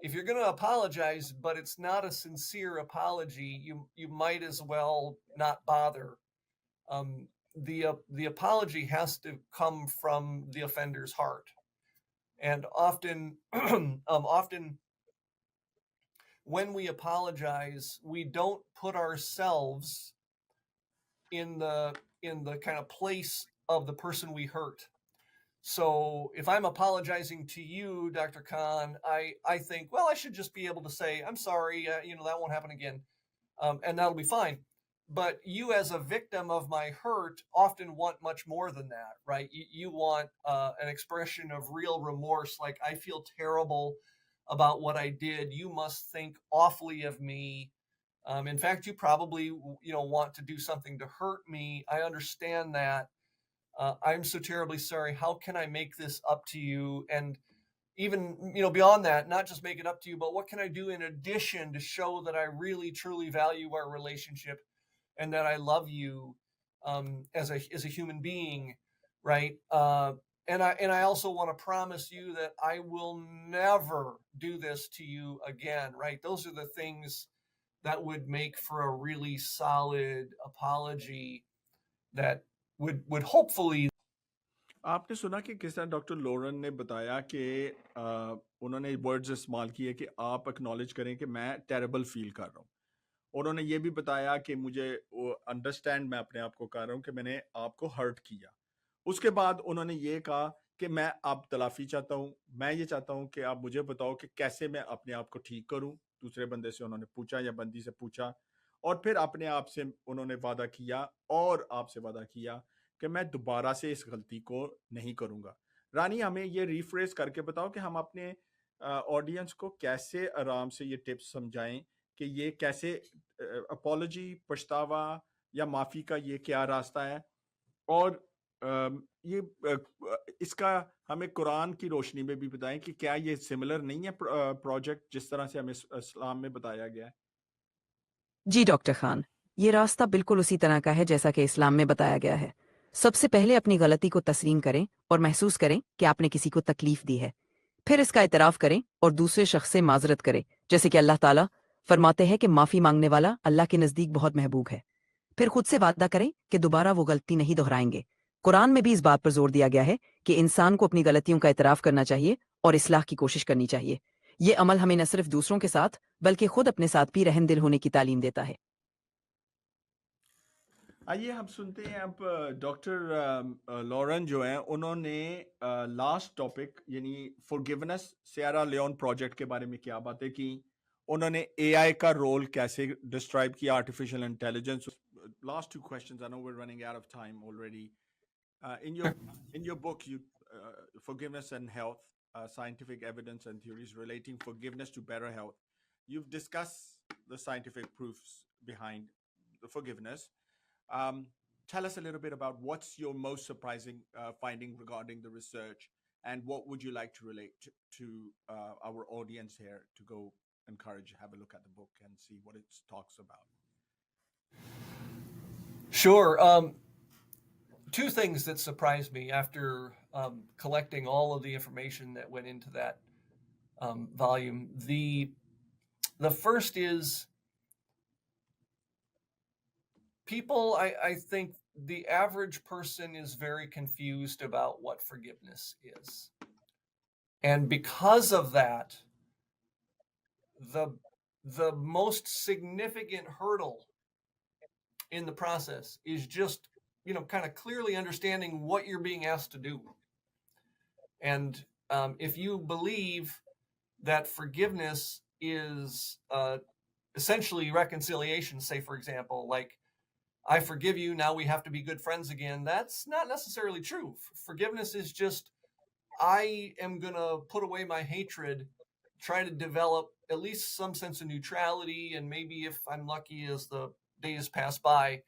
if you're going to apologize, but it's not a sincere apology, you might as well not bother. the apology has to come from the offender's heart, and often often when we apologize, we don't put ourselves in the kind of place of the person we hurt. So if I'm apologizing to you, Dr. Khan, I think, well, I should just be able to say, I'm sorry, that won't happen again, and that'll be fine. But you, as a victim of my hurt, often want much more than that, right? You want an expression of real remorse, like, I feel terrible about what I did. You must think awfully of me. In fact, you probably, want to do something to hurt me. I understand that. I'm so terribly sorry. How can I make this up to you? And even, beyond that, not just make it up to you, but what can I do in addition to show that I really, truly value our relationship and that I love you as a human being, right? And I also want to promise you that I will never do this to you again, right? Those are the things that would make for a really solid apology that would hopefully. आपने सुना कि किस तरह doctor लोरन ने बताया कि उन्होंने words इस्तेमाल किए कि आप एक्नॉलेज करें कि मैं टेरेबल फील कर रहा हूँ। उन्होंने ये भी बताया कि मुझे अंडरस्टैंड मैं अपने आप को कर रहा हूँ कि मैंने आपको हर्ट किया। उसके बाद उन्होंने ये कहा कि मैं अब तलाफी चाहता हूँ, मैं ये चाहता हूँ कि आप मुझे बताओ कि कैसे मैं अपने आप को ठीक करूँ। दूसरे बंदे से उन्होंने पूछा या बंदी से पूछा, और फिर अपने आप से उन्होंने वादा किया और आपसे वादा किया कि मैं दोबारा से इस गलती को नहीं करूँगा। रानी, हमें ये रिफ्रेश करके बताओ कि हम अपने ऑडियंस को कैसे आराम से ये टिप्स समझाएं कि ये कैसे अपॉलॉजी, पछतावा या माफ़ी का ये क्या रास्ता है, और ये इसका हमें कुरान की रोशनी में भी बताएं कि क्या ये सिमिलर नहीं है प्रोजेक्ट जिस तरह से हमें इस्लाम में बताया गया है। जी डॉक्टर खान, ये रास्ता बिल्कुल उसी तरह का है जैसा कि इस्लाम में बताया गया है। सबसे पहले अपनी गलती को तस्लीम करें और महसूस करें कि आपने किसी को तकलीफ दी है। फिर इसका इतराफ़ करें और दूसरे शख्स से माजरत करें, जैसे कि अल्लाह ताला फरमाते हैं कि माफ़ी मांगने वाला अल्लाह के नज़दीक बहुत महबूब है। फिर खुद से वादा करें कि दोबारा वो गलती नहीं दोहराएंगे। कुरान में भी इस बात पर जोर दिया गया है कि इंसान को अपनी गलतियों का इतराफ़ करना चाहिए और इस्लाह की कोशिश करनी चाहिए। ये अमल हमें न सिर्फ दूसरों के साथ बल्कि खुद अपने साथ भी रहमदिल होने की तालीम देता है। आइए हम सुनते हैं अब डॉक्टर लॉरेन जो हैं, उन्होंने लास्ट टॉपिक यानी फॉरगिवनेस सियरा लियोन प्रोजेक्ट के बारे में क्या बातें की, उन्होंने एआई का रोल कैसे डिस्क्राइब किया, artificial intelligence. Last two questions, I know we are running out of time already. in your book, you Forgiveness and Health, scientific evidence and theories relating forgiveness to better health, you've discussed the scientific proofs behind the forgiveness. Tell us a little bit about what's your most surprising finding regarding the research, and what would you like to relate to our audience here to go have a look at the book and see what it talks about. Sure. Two things that surprised me after collecting all of the information that went into that volume. The first is people, I think the average person is very confused about what forgiveness is. And because of that, the most significant hurdle in the process is just, kind of clearly understanding what you're being asked to do. And if you believe that forgiveness is essentially reconciliation, say, for example, like, I forgive you, now we have to be good friends again, that's not necessarily true. Forgiveness is just, I am going to put away my hatred, try to develop at least some sense of neutrality, and maybe, if I'm lucky, as the days pass by,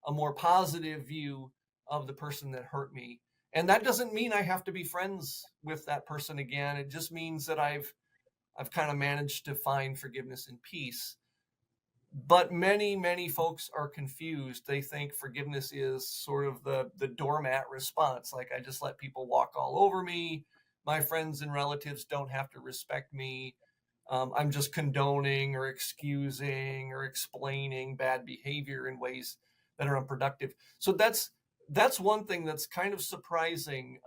a more positive view of the person that hurt me. And that doesn't mean I have to be friends with that person again. It just means that I've kind of managed to find forgiveness and peace. But many folks are confused. They think forgiveness is sort of the doormat response. Like, I just let people walk all over me. My friends and relatives don't have to respect me. I'm just condoning or excusing or explaining bad behavior in ways that are unproductive. So that's one thing that's kind of surprising.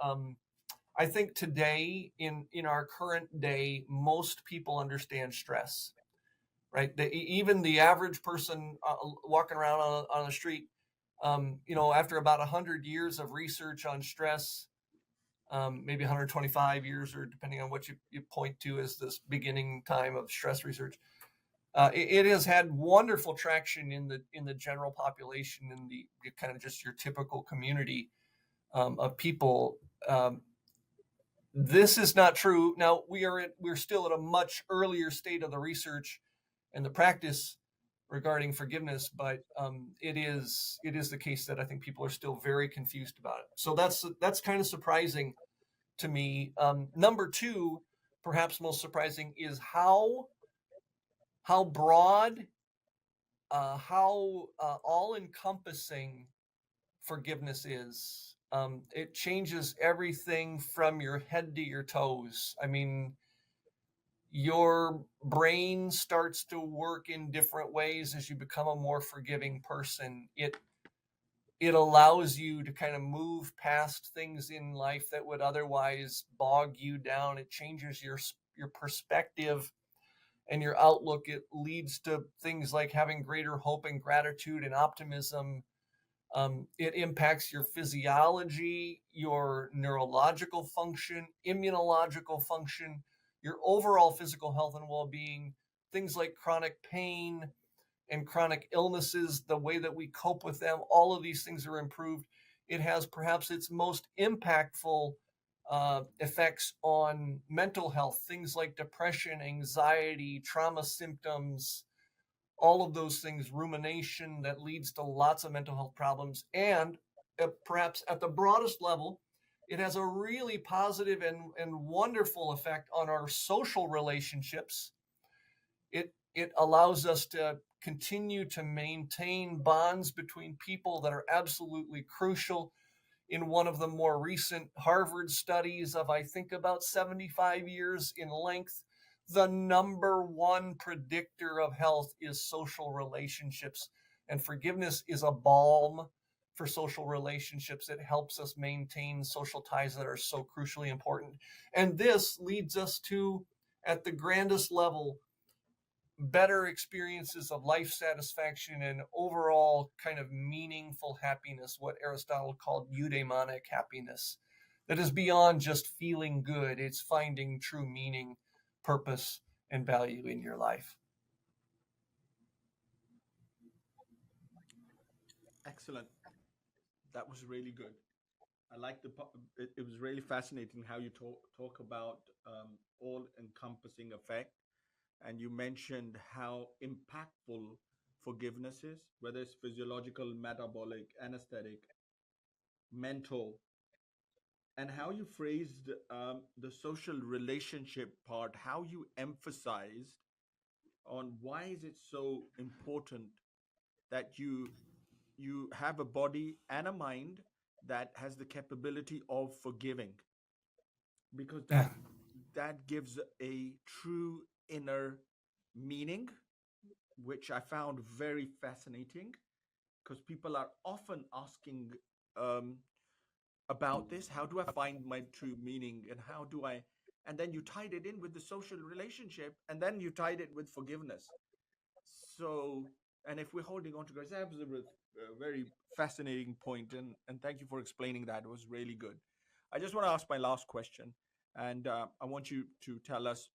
I think today, in our current day, most people understand stress, right? Even the average person walking around on the street, after about 100 years of research on stress, maybe 125 years, or depending on what you point to as this beginning time of stress research, it has had wonderful traction in the general population, in the kind of just your typical community of people. This is not true. Now we're still at a much earlier state of the research and the practice regarding forgiveness, but it is the case that I think people are still very confused about it. So that's kind of surprising to me. Number two, perhaps most surprising, is how broad, how all encompassing forgiveness is. It changes everything from your head to your toes. I mean, your brain starts to work in different ways as you become a more forgiving person. It allows you to kind of move past things in life that would otherwise bog you down. It changes your perspective and your outlook. It leads to things like having greater hope and gratitude and optimism. It impacts your physiology, your neurological function, immunological function, your overall physical health and well-being. Things like chronic pain and chronic illnesses, the way that we cope with them, all of these things are improved. It has perhaps its most impactful effects on mental health, things like depression, anxiety, trauma symptoms, all of those things, rumination that leads to lots of mental health problems. And perhaps at the broadest level, it has a really positive and wonderful effect on our social relationships. It allows us to continue to maintain bonds between people that are absolutely crucial. In one of the more recent Harvard studies of, I think, about 75 years in length, the number one predictor of health is social relationships. And forgiveness is a balm for social relationships. It helps us maintain social ties that are so crucially important. And this leads us to, at the grandest level, better experiences of life satisfaction and overall kind of meaningful happiness, what Aristotle called eudaimonic happiness, that is beyond just feeling good. It's finding true meaning, purpose, and value in your life. Excellent. That was really good. I like it was really fascinating how you talk about all-encompassing effect, and you mentioned how impactful forgiveness is, whether it's physiological, metabolic, anesthetic, mental, and how you phrased the social relationship part, how you emphasized on why is it so important that you have a body and a mind that has the capability of forgiving, because Yeah. that gives a true inner meaning, which I found very fascinating, because people are often asking um, about this. How do I find my true meaning, and how do I? And then you tied it in with the social relationship, and then you tied it with forgiveness. So, and if we're holding on to guys, that was a very fascinating point, and thank you for explaining that. It was really good. I just want to ask my last question, and I want you to tell us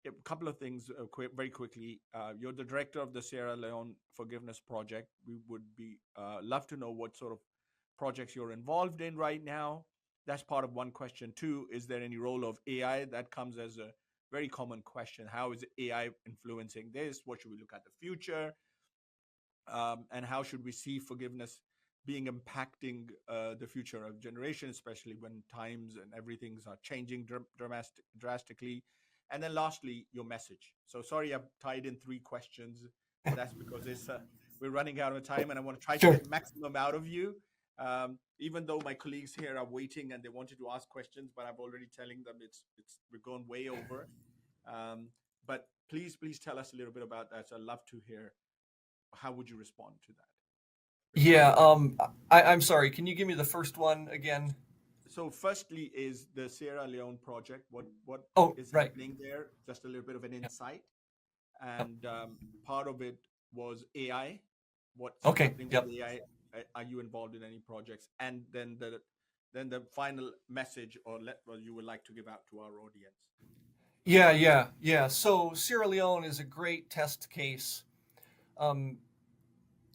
a couple of things very quickly. You're the director of the Sierra Leone Forgiveness Project. We would be love to know what sort of projects you're involved in right now. That's part of one question. Two, is there any role of AI? That comes as a very common question. How is AI influencing this? What should we look at the future? And how should we see forgiveness being impacting the future of generation, especially when times and everything's are changing drastically? And then lastly, your message. So sorry, I've tied in three questions, but that's because we're running out of time, and I want to try to Sure. get maximum out of you. Even though my colleagues here are waiting and they wanted to ask questions, but I'm already telling them we're going way over. But please tell us a little bit about that. So I'd love to hear, how would you respond to that? Yeah. I'm sorry. Can you give me the first one again? So, firstly, is the Sierra Leone project. What Oh, is right. happening there? Just a little bit of an Yeah. insight, Yep. and part of it was AI. What's Okay. happening with Yep. AI? Are you involved in any projects? And then the final message or you would like to give out to our audience. Yeah. So Sierra Leone is a great test case. Um,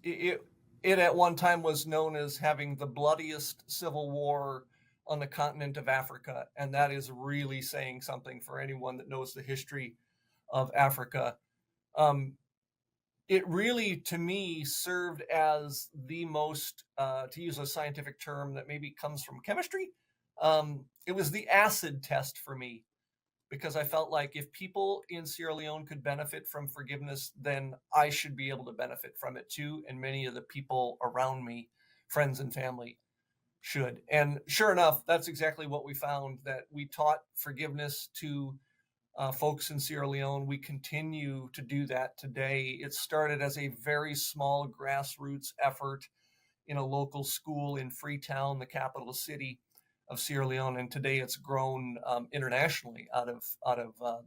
it it at one time was known as having the bloodiest civil war on the continent of Africa, and that is really saying something for anyone that knows the history of Africa. Um, it really, to me, served as the most, to use a scientific term that maybe comes from chemistry, it was the acid test for me because I felt like if people in Sierra Leone could benefit from forgiveness, then I should be able to benefit from it too. And many of the people around me, friends and family, should. And sure enough, that's exactly what we found, that we taught forgiveness to folks in Sierra Leone. We continue to do that today. It started as a very small grassroots effort in a local school in Freetown, the capital city of Sierra Leone, and today it's grown internationally out of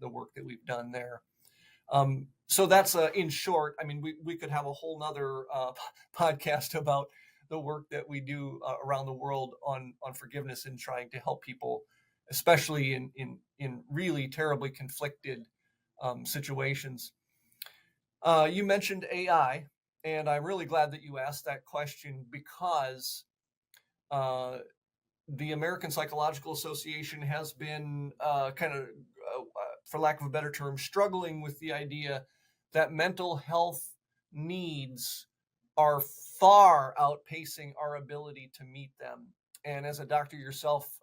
the work that we've done there. So that's in short. I mean, we could have a whole nother podcast about the work that we do around the world on forgiveness and trying to help people, especially in really terribly conflicted situations. You mentioned AI, and I'm really glad that you asked that question because uh, the American Psychological Association has been for lack of a better term, struggling with the idea that mental health needs are far outpacing our ability to meet them. And as a doctor yourself,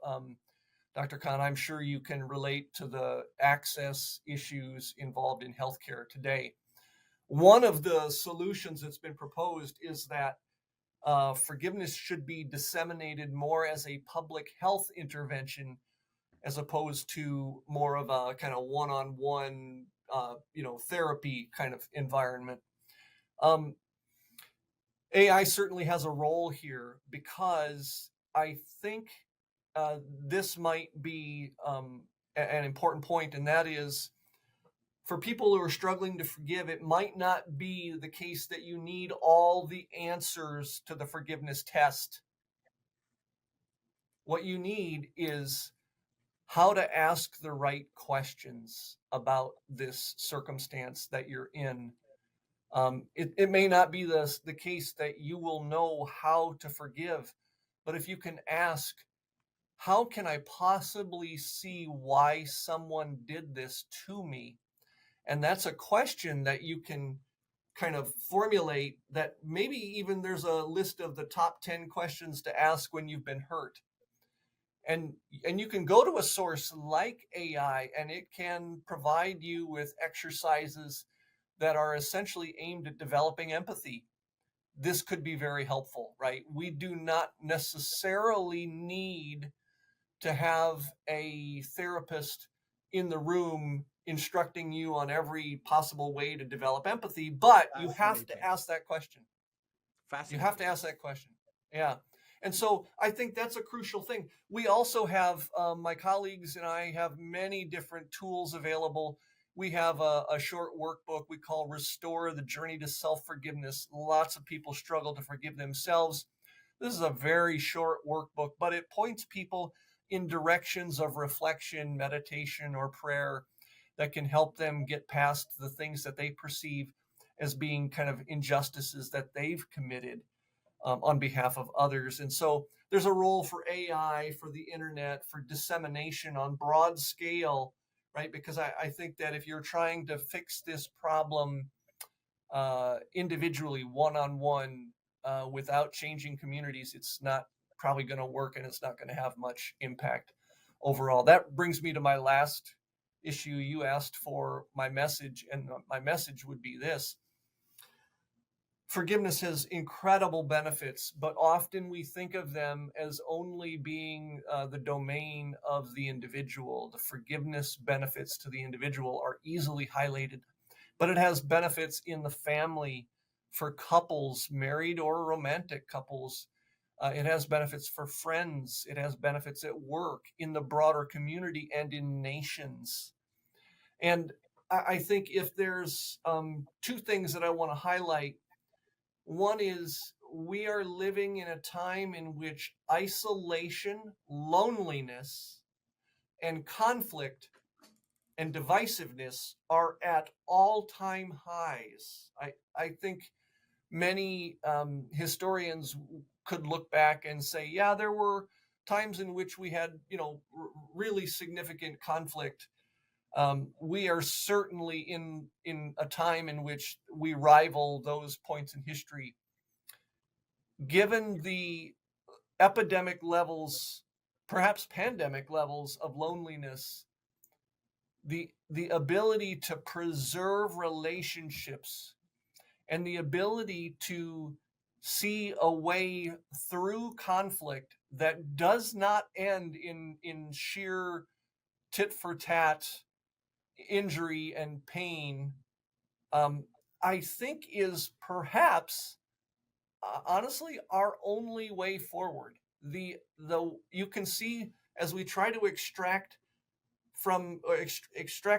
Dr. Khan, I'm sure you can relate to the access issues involved in healthcare today. One of the solutions that's been proposed is that forgiveness should be disseminated more as a public health intervention as opposed to more of a kind of one-on-one, therapy kind of environment. Um, AI certainly has a role here because I think this might be an important point, and that is for people who are struggling to forgive, it might not be the case that you need all the answers to the forgiveness test. What you need is how to ask the right questions about this circumstance that you're in. It may not be the case that you will know how to forgive, but if you can ask, how can I possibly see why someone did this to me? And that's a question that you can kind of formulate, that maybe even there's a list of the top 10 questions to ask when you've been hurt. And you can go to a source like AI and it can provide you with exercises that are essentially aimed at developing empathy. This could be very helpful, right? We do not necessarily need to have a therapist in the room instructing you on every possible way to develop empathy, but you have Fascinating. to ask that question. You have to Fascinating. ask that question. Yeah. And so I think that's a crucial thing. We also have, my colleagues and I have many different tools available. We have a short workbook we call Restore the Journey to Self Forgiveness. Lots of people struggle to forgive themselves. This is a very short workbook, but it points people in directions of reflection, meditation, or prayer that can help them get past the things that they perceive as being kind of injustices that they've committed on behalf of others. And so there's a role for AI, for the internet, for dissemination on broad scale, right? Because I think that if you're trying to fix this problem individually, one on one, without changing communities, it's not probably going to work and it's not going to have much impact overall. That brings me to my last issue. You asked for my message, and my message would be this: forgiveness has incredible benefits, but often we think of them as only being the domain of the individual. The forgiveness benefits to the individual are easily highlighted, but it has benefits in the family for couples, married or romantic couples. It has benefits for friends. It has benefits at work, in the broader community, and in nations. And I think if there's two things that I want to highlight, one is we are living in a time in which isolation, loneliness, and conflict and divisiveness are at all-time highs. I think many historians could look back and say, yeah, there were times in which we had, really significant conflict. We are certainly in a time in which we rival those points in history. Given the epidemic levels, perhaps pandemic levels of loneliness, the ability to preserve relationships and the ability to see a way through conflict that does not end in sheer tit for tat injury and pain, I think is perhaps honestly our only way forward. The you can see, as we try to extract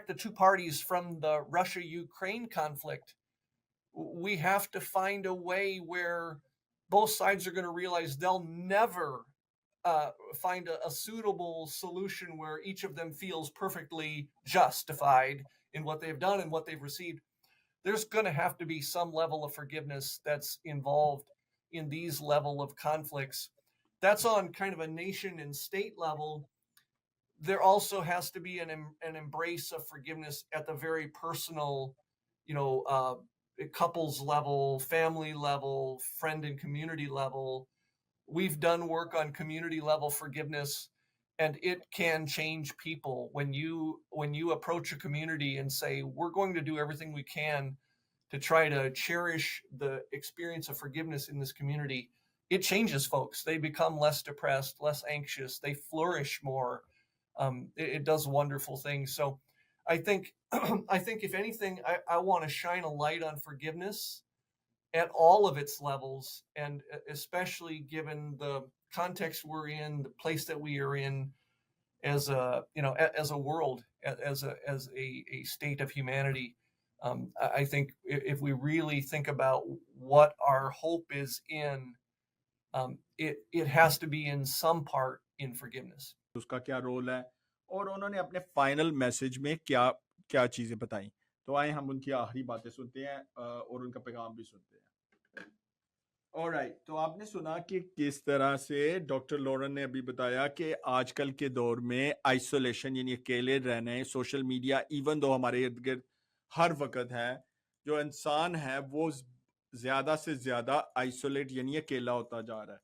the two parties from the Russia-Ukraine conflict, we have to find a way where both sides are going to realize they'll never find a suitable solution where each of them feels perfectly justified in what they've done and what they've received. There's going to have to be some level of forgiveness that's involved in these level of conflicts. That's on kind of a nation and state level. There also has to be an embrace of forgiveness at the very personal, couples level, family level, friend and community level. We've done work on community level forgiveness, and it can change people. When you approach a community and say, we're going to do everything we can to try to cherish the experience of forgiveness in this community, it changes folks. They become less depressed, less anxious, they flourish more. It does wonderful things. So I think I think if anything, I want to shine a light on forgiveness at all of its levels, and especially given the context we're in, the place that we are in as a world, as a state of humanity. I think if we really think about what our hope is in, it has to be in some part in forgiveness. उसका क्या role है और उन्होंने अपने final message में क्या क्या चीजें बताई। तो आए हम उनकी आखिरी बातें सुनते हैं और उनका पैगाम भी सुनते हैं। ऑलराइट, तो आपने सुना कि किस तरह से डॉक्टर लोरेन ने अभी बताया कि आजकल के दौर में आइसोलेशन यानी अकेले रहने, सोशल मीडिया इवन दो हमारे इर्द गिर्द हर वक्त है, जो इंसान है वो ज्यादा से ज्यादा आइसोलेट यानी अकेला होता जा रहा है।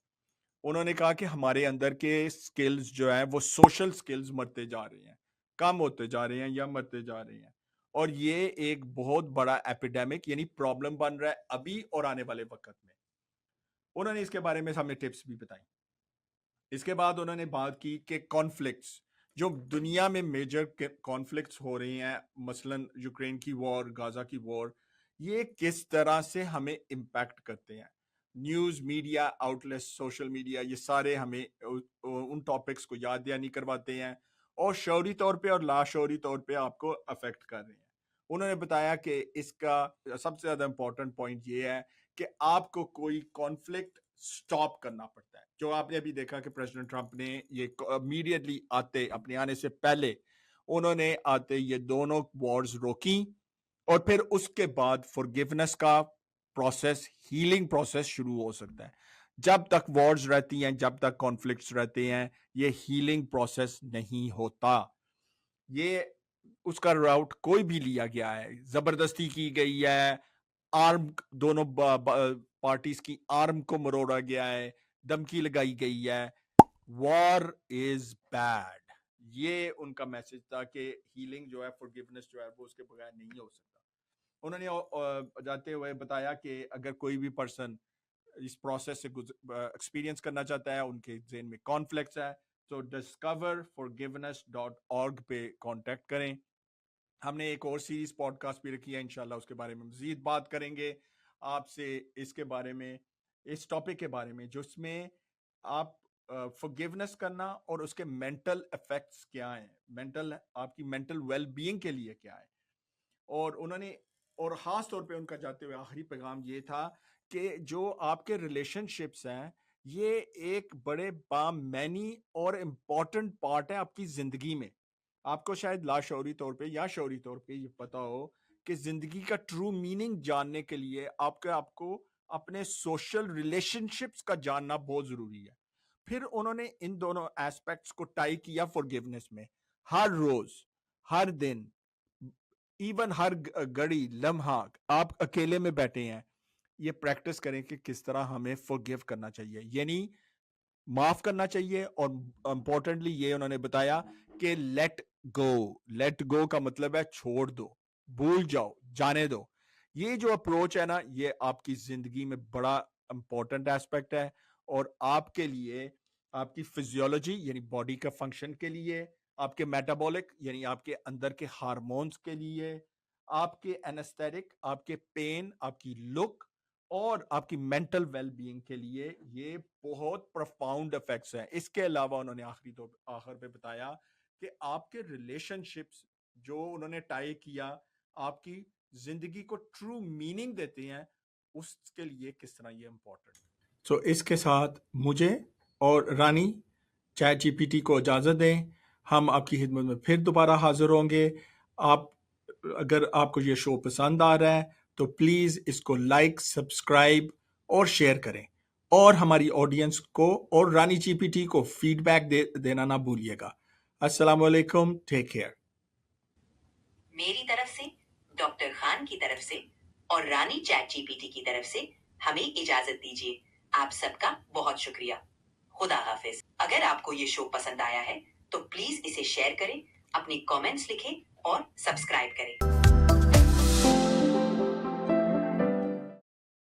उन्होंने कहा कि हमारे अंदर के स्किल्स जो है वो सोशल स्किल्स मरते जा रहे हैं, कम होते जा रहे हैं या मरते जा रहे हैं, और ये एक बहुत बड़ा एपिडेमिक यानी प्रॉब्लम बन रहा है अभी और आने वाले वक्त में। उन्होंने इसके बारे में हमें टिप्स भी बताई। इसके बाद उन्होंने बात की कि कॉन्फ्लिक्ट्स, जो दुनिया में मेजर कॉन्फ्लिक्ट्स हो रही हैं, मसलन यूक्रेन की वॉर, गाजा की वॉर, ये किस तरह से हमें इम्पैक्ट करते हैं। News media outlets, social media, ये सारे हमें उन टॉपिक्स को याद दहानी करवाते हैं और शौरी तौर पे और लाशौरी तौर पे आपको अफेक्ट कर रहे हैं। उन्होंने बताया कि इसका सबसे ज़्यादा इम्पोर्टेंट पॉइंट ये है कि आपको कोई कॉन्फ्लिक्ट स्टॉप करना पड़ता है। जो आपने अभी देखा कि प्रेसिडेंट ट्रंप ने ये इमीडिएटली आते, अपने आने से पहले उन्होंने आते ये दोनों वॉर्स रोकी, और फिर उसके बाद फॉरगिवनेस का प्रोसेस, हीलिंग प्रोसेस शुरू हो सकता है। जब तक वॉर्स रहती हैं, जब तक कॉन्फ्लिक्ट्स रहते हैं, ये हीलिंग प्रोसेस नहीं होता। ये उसका राउट कोई भी लिया गया है, जबरदस्ती की गई है, आर्म, दोनों पार्टीज की आर्म को मरोड़ा गया है, धमकी लगाई गई है, वॉर इज बैड। ये उनका मैसेज था कि हीलिंग जो है, फॉरगिवनेस जो है, वो उसके बगैर नहीं हो सकता। उन्होंने जाते हुए बताया कि अगर कोई भी पर्सन इस प्रोसेस से एक्सपीरियंस करना चाहता है, उनके ज़हन में कॉन्फ्लिक्ट्स है, तो discoverforgiveness.org पे कांटेक्ट करें। हमने एक और सीरीज पॉडकास्ट भी रखी है, इंशाल्लाह उसके बारे में मजीद बात करेंगे। آپ سے اس کے بارے میں, اس ٹاپک کے بارے میں, جس میں آپ forgiveness کرنا اور اس کے mental effects کیا ہیں, آپ کی mental well being کے لیے کیا ہے. اور انہوں نے, اور خاص طور پہ ان کا جاتے ہوئے آخری پیغام یہ تھا کہ جو آپ کے ریلیشن شپس ہیں یہ ایک بڑے بامعنی اور امپورٹنٹ پارٹ ہے آپ کی زندگی میں. آپ کو شاید لاشعوری طور پہ یا شعوری طور پہ یہ پتا ہو کہ زندگی کا ٹرو میننگ جاننے کے لیے آپ کو اپنے سوشل ریلیشن شپس کا جاننا بہت ضروری ہے. پھر انہوں نے ان دونوں ایسپیکٹس کو ٹائی کیا فورگیونیس میں. ہر روز, ہر دن, ایون ہر گھڑی, لمحہ آپ اکیلے میں بیٹھے ہیں, یہ پریکٹس کریں کہ کس طرح ہمیں فورگیو کرنا چاہیے, یعنی معاف کرنا چاہیے. اور امپورٹنٹلی یہ انہوں نے بتایا کہ لیٹ گو کا مطلب ہے چھوڑ دو, بھول جاؤ, جانے دو. یہ جو اپروچ ہے نا, یہ آپ کی زندگی میں بڑا امپورٹنٹ ایسپیکٹ ہے, اور آپ کے لیے, آپ کی فزیولوجی یعنی باڈی کا فنکشن کے لیے, آپ کے میٹابولک یعنی آپ کے اندر کے ہارمونز کے لیے, آپ کے اینستھیٹک, آپ کے پین, آپ کی لک اور آپ کی مینٹل ویل بینگ کے لیے یہ بہت پروفاؤنڈ افیکٹس ہیں. اس کے علاوہ انہوں نے آخر پہ بتایا کہ آپ کے ریلیشن شپس جو انہوں نے ٹائی کیا آپ کی زندگی کو ٹرو میننگ دیتے ہیں, اس کے لیے کس طرح یہ امپورٹنٹ. سو اس کے ساتھ مجھے اور رانی چیٹ جی پی ٹی کو اجازت دیں. ہم آپ کی خدمت میں پھر دوبارہ حاضر ہوں گے. اگر آپ کو یہ شو پسند آ رہا ہے تو پلیز اس کو لائک, سبسکرائب اور شیئر کریں, اور ہماری آڈینس کو اور رانی جی پی ٹی کو فیڈ بیک دینا نہ بھولیے گا. السلام علیکم, ٹیک کیئر. میری طرف سے, ڈاکٹر خان کی طرف سے اور رانی چیٹ جی پی ٹی کی طرف سے ہمیں اجازت دیجیے. آپ سب کا بہت شکریہ. خدا حافظ. اگر آپ کو یہ شو پسند آیا ہے تو پلیز اسے شیئر کریں, اپنی کامنٹس لکھیں اور سبسکرائب کریں.